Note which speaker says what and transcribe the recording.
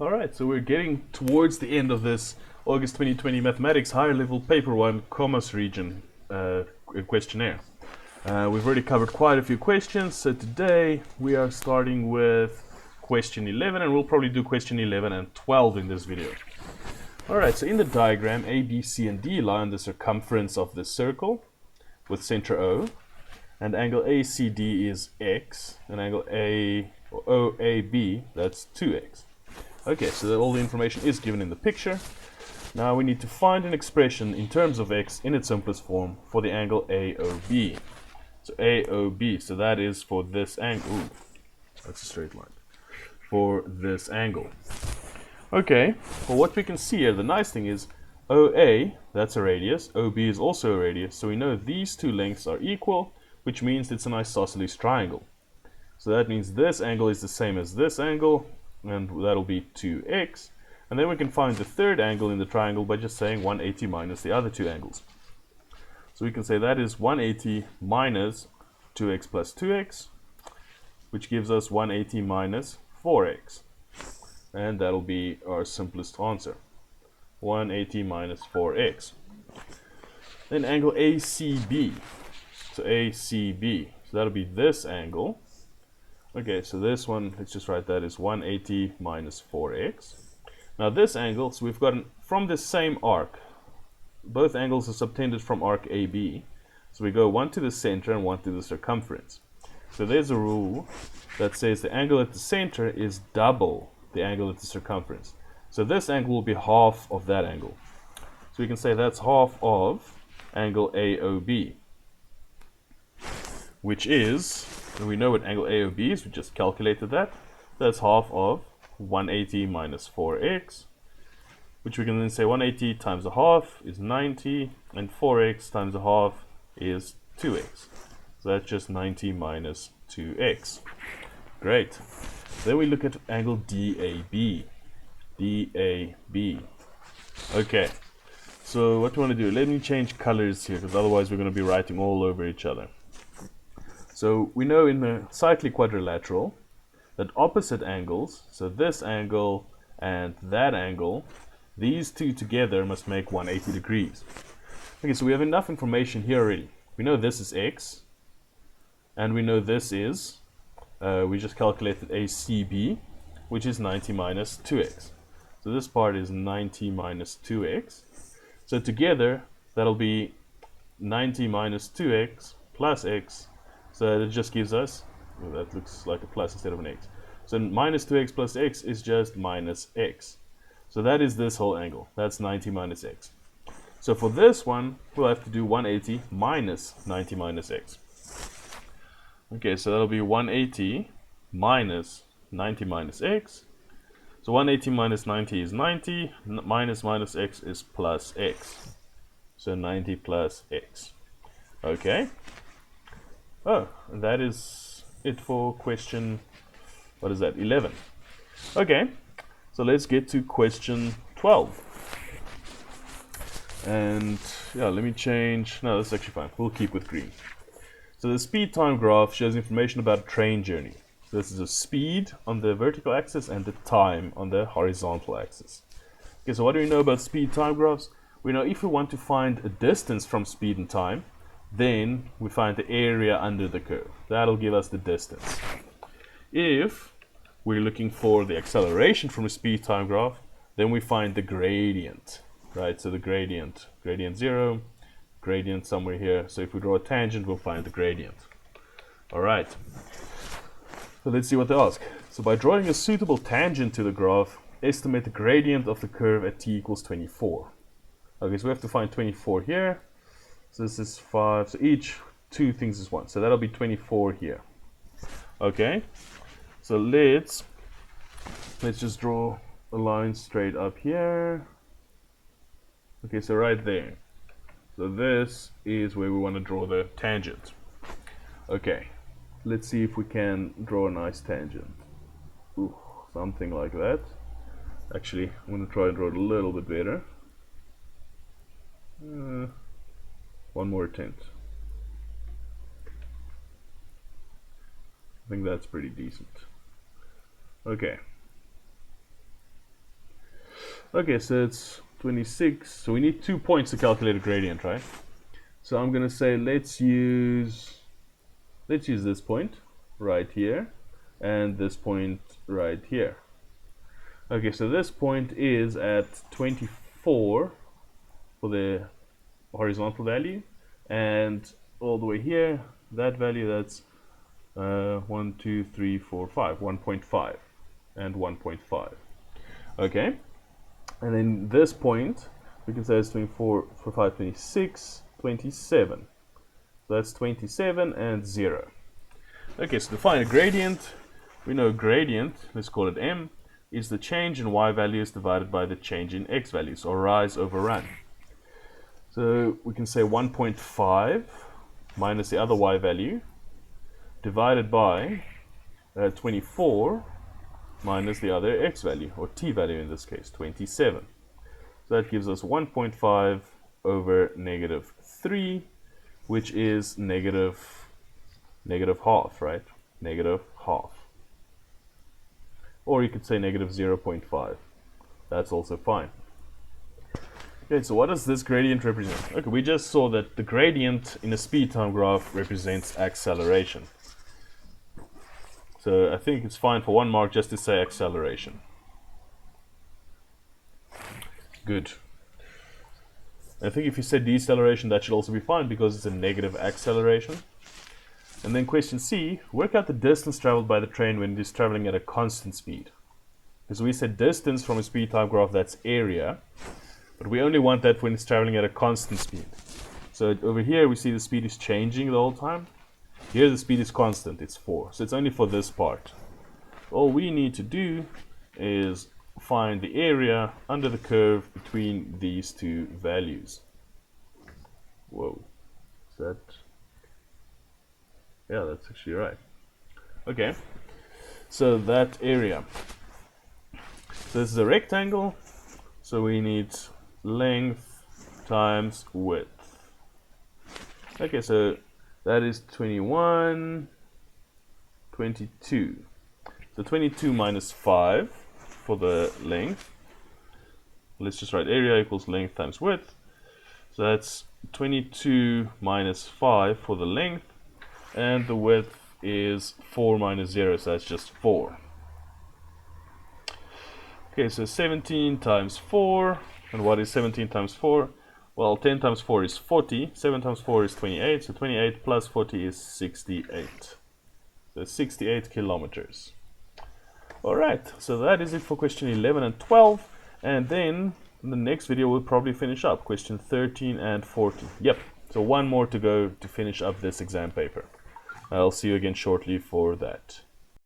Speaker 1: Alright, so we're getting towards the end of this August 2020 Mathematics Higher Level Paper 1 Khomas region questionnaire. We've already covered quite a few questions, so today we are starting with question 11, and we'll probably do question 11 and 12 in this video. Alright, so in the diagram, A, B, C, and D lie on the circumference of the circle with center O, and angle ACD is x, and angle OAB, that's 2x. Okay, so all the information is given in the picture. Now we need to find an expression in terms of x in its simplest form for the angle AOB. So AOB, so that is for this angle. Ooh, that's a straight line. For this angle. Okay, well what we can see here, the nice thing is OA, that's a radius, OB is also a radius, so we know these two lengths are equal, which means it's an isosceles triangle. So that means this angle is the same as this angle, and that'll be 2x. And then we can find the third angle in the triangle by just saying 180 minus the other two angles. So we can say that is 180 minus 2x plus 2x, which gives us 180 minus 4x. And that'll be our simplest answer. 180 minus 4x. Then angle ACB. So ACB. So that'll be this angle. Okay, so this one, let's just write that as 180 minus 4x. Now this angle, so we've gotten from this same arc, both angles are subtended from arc AB. So we go one to the center and one to the circumference. So there's a rule that says the angle at the center is double the angle at the circumference. So this angle will be half of that angle. So we can say that's half of angle AOB, which is, and we know what angle AOB is, we just calculated that. That's half of 180 minus 4x, which we can then say 180 times a half is 90, and 4x times a half is 2x. So that's just 90 minus 2x. Great. Then we look at angle DAB. DAB. Okay. So what do we want to do? Let me change colors here, because otherwise we're going to be writing all over each other. So we know in the cyclic quadrilateral that opposite angles, so this angle and that angle, these two together must make 180 degrees. Okay, so we have enough information here already. We know this is x, and we know this is, we just calculated ACB, which is 90 minus 2x. So this part is 90 minus 2x. So together, that'll be 90 minus 2x plus x. So that just gives us, well, that looks like a plus instead of an x. So minus 2x plus x is just minus x. So that is this whole angle. That's 90 minus x. So for this one, we'll have to do 180 minus 90 minus x. Okay, so that'll be 180 minus 90 minus x. So 180 minus 90 is 90. Minus minus x is plus x. So 90 plus x. Okay. Oh, and that is it for question, what is that, 11. Okay, so let's get to question 12. And yeah, let me change, no, that's actually fine, we'll keep with green. So the speed time graph shows information about a train journey. So this is the speed on the vertical axis and the time on the horizontal axis. Okay, so what do we know about speed time graphs? We know if we want to find a distance from speed and time, then we find the area under the curve. That'll give us the distance. If we're looking for the acceleration from a speed time graph, then we find the gradient, right? So the gradient 0, gradient somewhere here. So if we draw a tangent, we'll find the gradient. All right. So let's see what they ask. So by drawing a suitable tangent to the graph, estimate the gradient of the curve at t equals 24. Okay, so we have to find 24 here. So this is 5, so each two things is 1. So that'll be 24 here. Okay, so let's just draw a line straight up here. Okay, so right there. So this is where we want to draw the tangent. Okay, let's see if we can draw a nice tangent. Ooh, something like that. Actually, I'm going to try and draw it a little bit better. One more attempt. I think that's pretty decent. Okay. Okay, so it's 26. So we need 2 points to calculate a gradient, right? So I'm going to say let's use this point right here and this point right here. Okay, so this point is at 24 for the horizontal value, and all the way here, that value, that's 1, 2, 3, 4, 5, 1.5 and 1.5. Okay, and then this point we can say is 24 for 5, 26, 27. So that's 27 and 0. Okay, so to find a gradient, we know gradient, let's call it m, is the change in y values divided by the change in x values, or rise over run. So we can say 1.5 minus the other y value divided by 24 minus the other x value, or t value in this case, 27. So that gives us 1.5 over negative 3, which is negative half, right? Negative half. Or you could say negative 0.5. That's also fine. Okay, so what does this gradient represent? Okay, we just saw that the gradient in a speed time graph represents acceleration. So I think it's fine for 1 mark just to say acceleration. Good. I think if you said deceleration, that should also be fine because it's a negative acceleration. And then question C, work out the distance traveled by the train when it is traveling at a constant speed. Because we said distance from a speed time graph, that's area. But we only want that when it's traveling at a constant speed. So over here we see the speed is changing the whole time. Here the speed is constant, it's 4. So it's only for this part. All we need to do is find the area under the curve between these two values. Whoa. Is that... Yeah, that's actually right. Okay. So that area. So this is a rectangle. So we need length times width. Okay, so that is 21, 22. So 22 minus 5 for the length. Let's just write area equals length times width. So that's 22 minus 5 for the length. And the width is 4 minus 0, so that's just 4. Okay, so 17 times 4. And what is 17 times 4? Well, 10 times 4 is 40. 7 times 4 is 28. So 28 plus 40 is 68. So 68 kilometers. Alright, so that is it for question 11 and 12. And then in the next video we'll probably finish up question 13 and 14. Yep, so one more to go to finish up this exam paper. I'll see you again shortly for that.